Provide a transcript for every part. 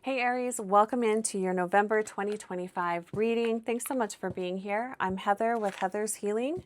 Hey Aries, welcome into your November 2025 reading. Thanks so much for being here. I'm Heather with Heather's Healing.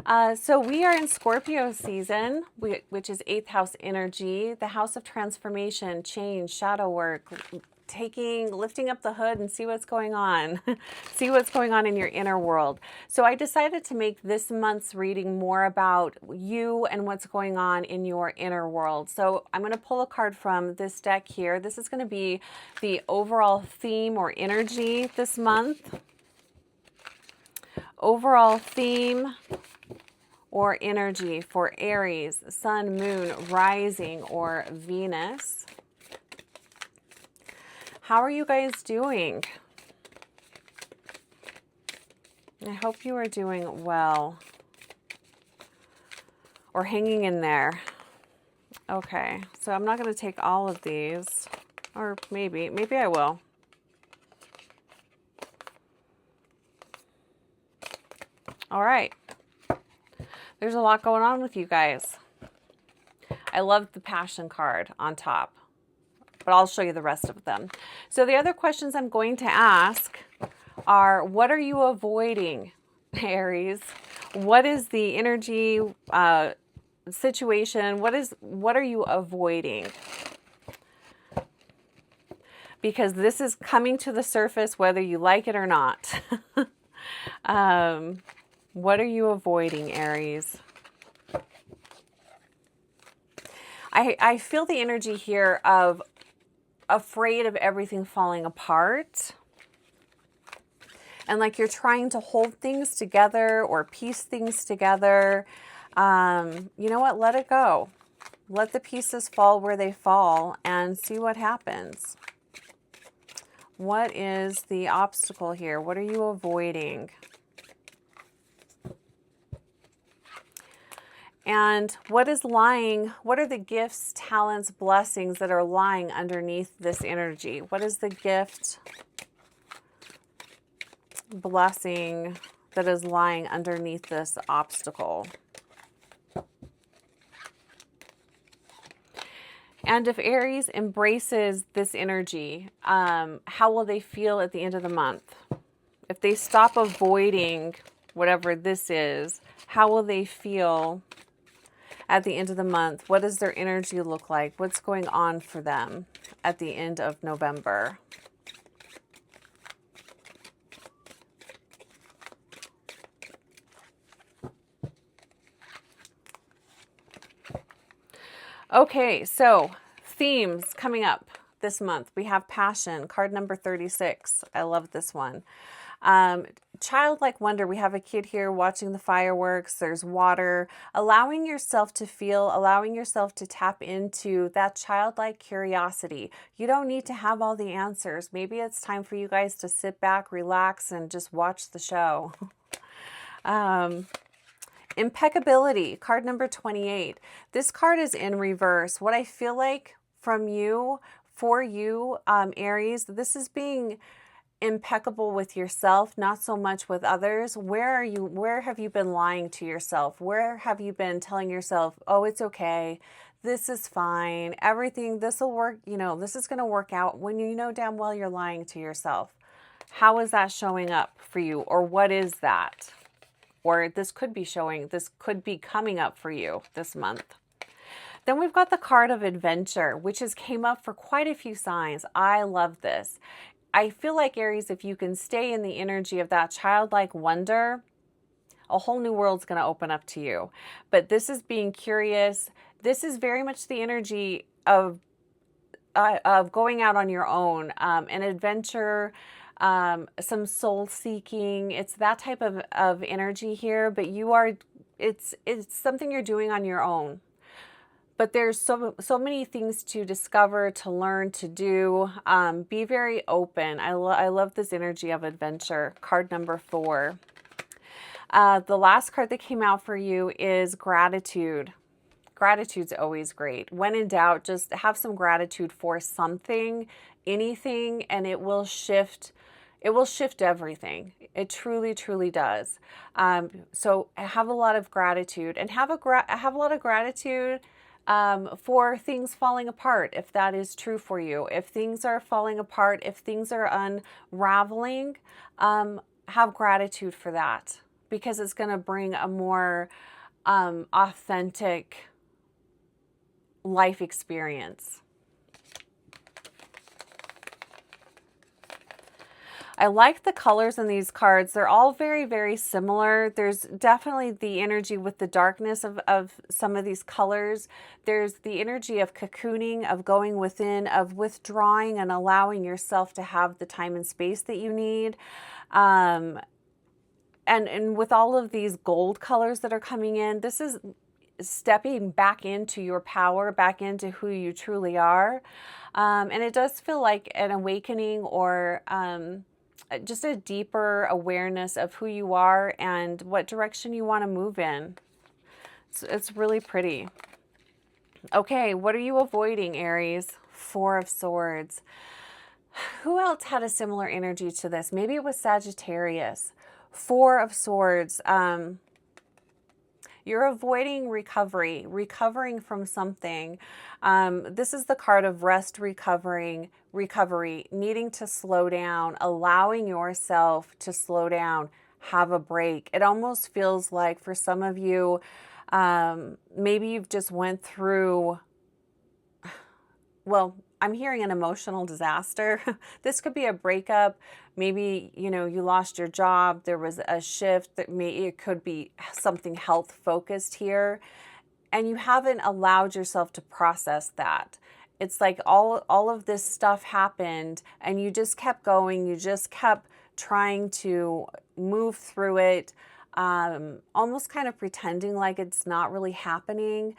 So we are in Scorpio season, which is 8th house energy, the house of transformation, change, shadow work, lifting up the hood and see what's going on. See what's going on in your inner world. So I decided to make this month's reading more about you and what's going on in your inner world. So I'm going to pull a card from this deck here. This is going to be the overall theme or energy this month. Overall theme or energy for Aries, Sun, Moon, Rising, or Venus. How are you guys doing? I hope you are doing well or hanging in there. Okay, so I'm not going to take all of these, or maybe I will. All right. There's a lot going on with you guys. I love the passion card on top, but I'll show you the rest of them. So the other questions I'm going to ask are, what are you avoiding, Aries? What is the energy situation? What are you avoiding? Because this is coming to the surface whether you like it or not. What are you avoiding, Aries? I feel the energy here of afraid of everything falling apart. And like you're trying to hold things together or piece things together. You know what? Let it go. Let the pieces fall where they fall and see what happens. What is the obstacle here? What are you avoiding? And what is lying? What are the gifts, talents, blessings that are lying underneath this energy? What is the gift, blessing that is lying underneath this obstacle? And if Aries embraces this energy, how will they feel at the end of the month? If they stop avoiding whatever this is, how will they feel at the end of the month? What does their energy look like? What's going on for them at the end of November? Okay, so themes coming up this month. We have passion, card number 36. I love this one. Childlike wonder. We have a kid here watching the fireworks. There's water. Allowing yourself to feel, allowing yourself to tap into that childlike curiosity. You don't need to have all the answers. Maybe it's time for you guys to sit back, relax, and just watch the show. Impeccability, card number 28. This card is in reverse. What I feel like from you, for you, Aries, this is being impeccable with yourself, not so much with others. Where have you been lying to yourself? Where have you been telling yourself, oh, it's okay, this is fine, everything, this will work, this is going to work out, when you know damn well you're lying to yourself? How is that showing up for you? Or what is that? Or this could be coming up for you this month. Then we've got the card of adventure, which came up for quite a few signs. I love this. I feel like, Aries, if you can stay in the energy of that childlike wonder, a whole new world's going to open up to you. But this is being curious. This is very much the energy of going out on your own, an adventure, some soul seeking. It's that type of energy here, but it's something you're doing on your own. But there's so many things to discover, to learn, to do. Be very open. I love this energy of adventure. Card number 4. The last card that came out for you is gratitude. Gratitude's always great. When in doubt, just have some gratitude for something, anything, and it will shift. It will shift everything. It truly, truly does. So have a lot of gratitude, and have a lot of gratitude for things falling apart, if that is true for you. If things are falling apart, if things are unraveling, have gratitude for that, because it's going to bring a more authentic life experience. I like the colors in these cards. They're all very, very similar. There's definitely the energy with the darkness of some of these colors. There's the energy of cocooning, of going within, of withdrawing and allowing yourself to have the time and space that you need. And with all of these gold colors that are coming in, this is stepping back into your power, back into who you truly are. And it does feel like an awakening, or just a deeper awareness of who you are and what direction you want to move in. It's really pretty. Okay, what are you avoiding, Aries? Four of Swords. Who else had a similar energy to this? Maybe it was Sagittarius. Four of Swords. You're avoiding recovering from something. This is the card of rest, recovery, needing to slow down, allowing yourself to slow down, have a break. It almost feels like for some of you, maybe you've just went through, well, I'm hearing an emotional disaster. This could be a breakup. Maybe, you know, you lost your job. There was a shift. It could be something health focused here. And you haven't allowed yourself to process that. It's like all of this stuff happened and you just kept going. You just kept trying to move through it, almost kind of pretending like it's not really happening.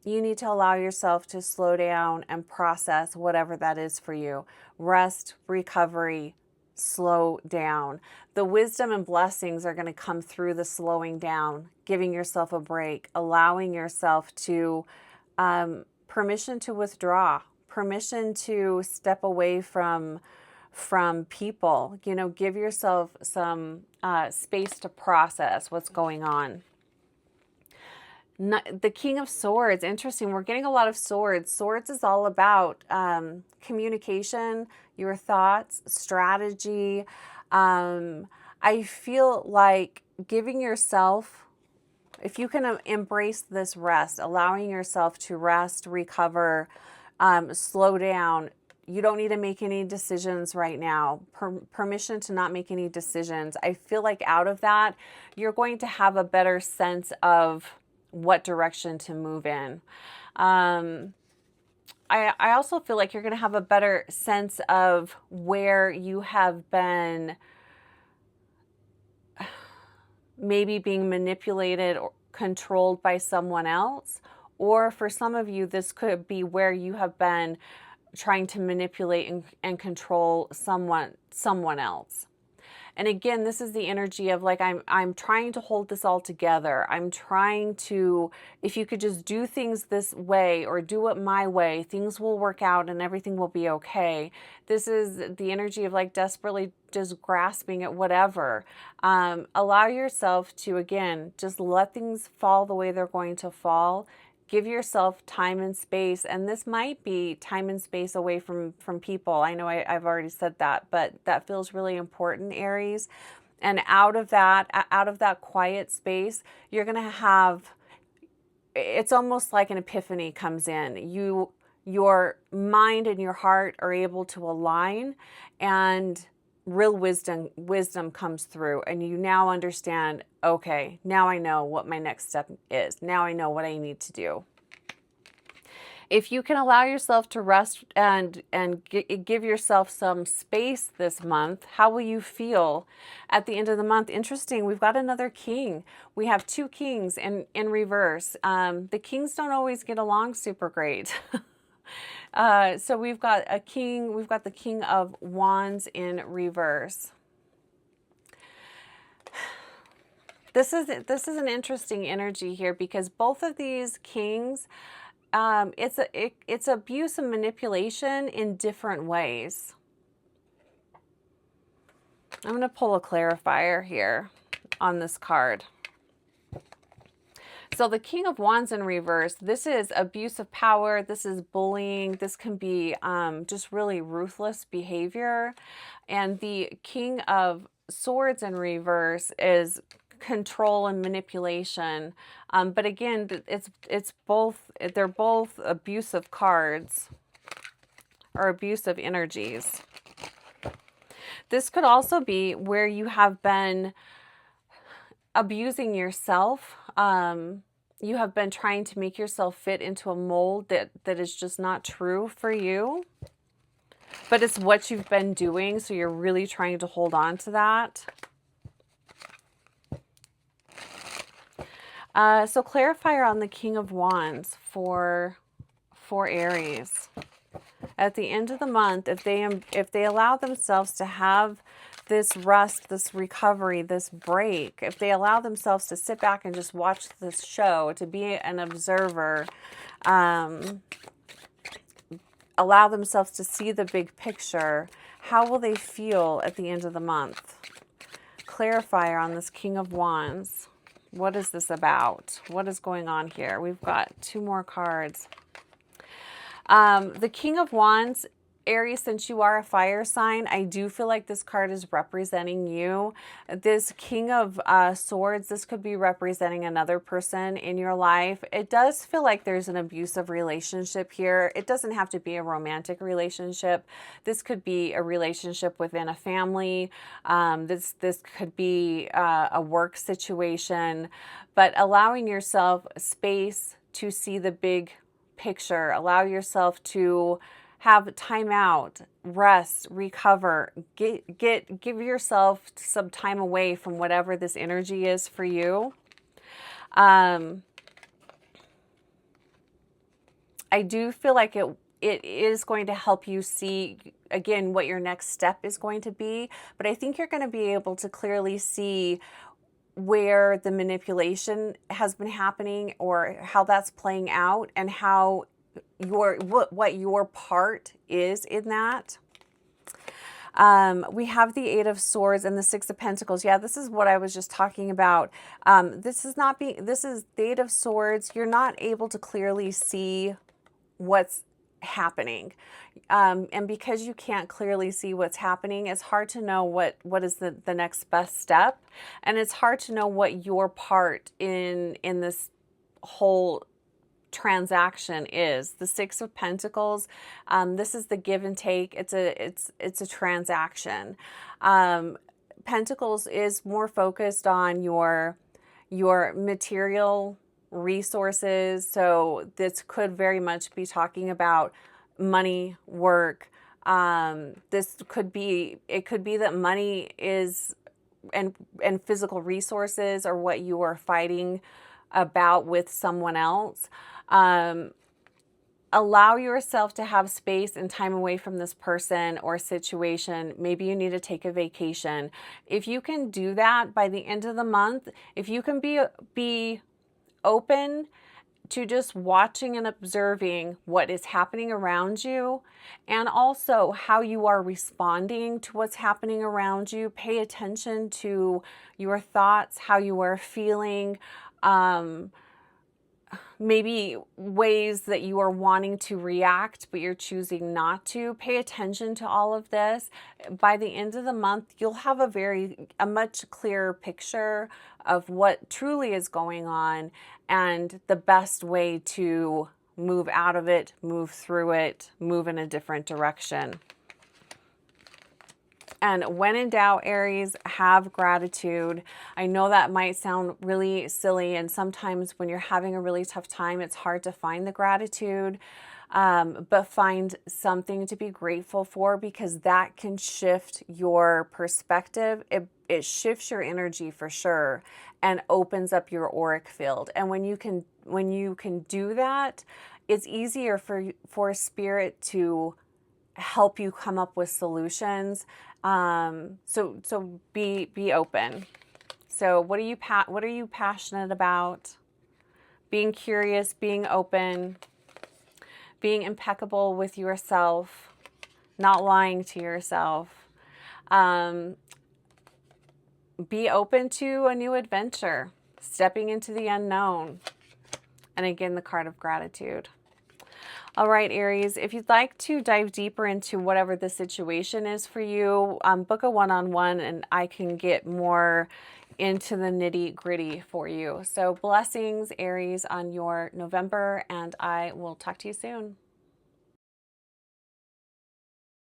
You need to allow yourself to slow down and process whatever that is for you. Rest, recovery, slow down. The wisdom and blessings are going to come through the slowing down, giving yourself a break, allowing yourself to, permission to withdraw, permission to step away from people. You know, give yourself some space to process what's going on. The King of Swords, interesting. We're getting a lot of swords. Swords is all about communication, your thoughts, strategy. I feel like giving yourself, if you can embrace this rest, allowing yourself to rest, recover, slow down. You don't need to make any decisions right now. Permission to not make any decisions. I feel like out of that, you're going to have a better sense of what direction to move in. I also feel like you're going to have a better sense of where you have been maybe being manipulated or controlled by someone else. Or for some of you, this could be where you have been trying to manipulate and control someone else. And again, this is the energy of like, I'm trying to hold this all together. I'm trying to, if you could just do things this way or do it my way, things will work out and everything will be okay. This is the energy of like desperately just grasping at whatever. Allow yourself to, again, just let things fall the way they're going to fall. Give yourself time and space, and this might be time and space away from people. I know I've already said that, but that feels really important, Aries. And out of that quiet space, you're going to have, it's almost like an epiphany comes in. Your mind and your heart are able to align, and real wisdom comes through, and you now understand, okay, now I know what my next step is. Now I know what I need to do. If you can allow yourself to rest and give yourself some space this month, how will you feel at the end of the month? Interesting, we've got another king. We have two kings in reverse. The kings don't always get along super great. So we've got a king, we've got the King of Wands in reverse. This is an interesting energy here because both of these kings, it's abuse and manipulation in different ways. I'm going to pull a clarifier here on this card. So the King of Wands in reverse, this is abuse of power. This is bullying. This can be just really ruthless behavior. And the King of Swords in reverse is control and manipulation. But again, it's both, they're both abusive cards or abusive energies. This could also be where you have been abusing yourself. You have been trying to make yourself fit into a mold that is just not true for you. But it's what you've been doing, so you're really trying to hold on to that. So clarifier on the King of Wands for Aries. At the end of the month, if they allow themselves to have this rest, this recovery, this break, if they allow themselves to sit back and just watch this show, to be an observer, allow themselves to see the big picture, how will they feel at the end of the month? Clarifier on this King of Wands. What is this about? What is going on here? We've got 2 more cards. The King of Wands, Aries, since you are a fire sign, I do feel like this card is representing you. This King of Swords, this could be representing another person in your life. It does feel like there's an abusive relationship here. It doesn't have to be a romantic relationship. This could be a relationship within a family. This could be a work situation, but allowing yourself space to see the big picture, allow yourself to have time out, rest, recover, give yourself some time away from whatever this energy is for you. I do feel like it is going to help you see, again, what your next step is going to be, but I think you're going to be able to clearly see where the manipulation has been happening or how that's playing out and how what your part is in that. We have the 8 of Swords and the 6 of Pentacles. Yeah, this is what I was just talking about. This is the 8 of Swords. You're not able to clearly see what's happening. And because you can't clearly see what's happening, it's hard to know what is the next best step. And it's hard to know what your part in this whole transaction is. The 6 of Pentacles, this is the give and take. It's a transaction. Pentacles is more focused on your material resources. So this could very much be talking about money, work. This could be, it could be that money is and physical resources are what you are fighting about with someone else. Allow yourself to have space and time away from this person or situation. Maybe you need to take a vacation. If you can do that by the end of the month, if you can be open to just watching and observing what is happening around you and also how you are responding to what's happening around you. Pay attention to your thoughts, how you are feeling, maybe ways that you are wanting to react, but you're choosing not to. Pay attention to all of this. By the end of the month, you'll have a much clearer picture of what truly is going on and the best way to move out of it, move through it, move in a different direction. And when in doubt, Aries, have gratitude. I know that might sound really silly, and sometimes when you're having a really tough time, it's hard to find the gratitude, but find something to be grateful for, because that can shift your perspective. It shifts your energy for sure and opens up your auric field. And when you can do that, it's easier for spirit to help you come up with solutions. So be open. So what are you passionate about? Being curious, being open, being impeccable with yourself, not lying to yourself. Be open to a new adventure, stepping into the unknown. And again, the card of gratitude. All right, Aries, if you'd like to dive deeper into whatever the situation is for you, book a one-on-one and I can get more into the nitty-gritty for you. So blessings, Aries, on your November, and I will talk to you soon.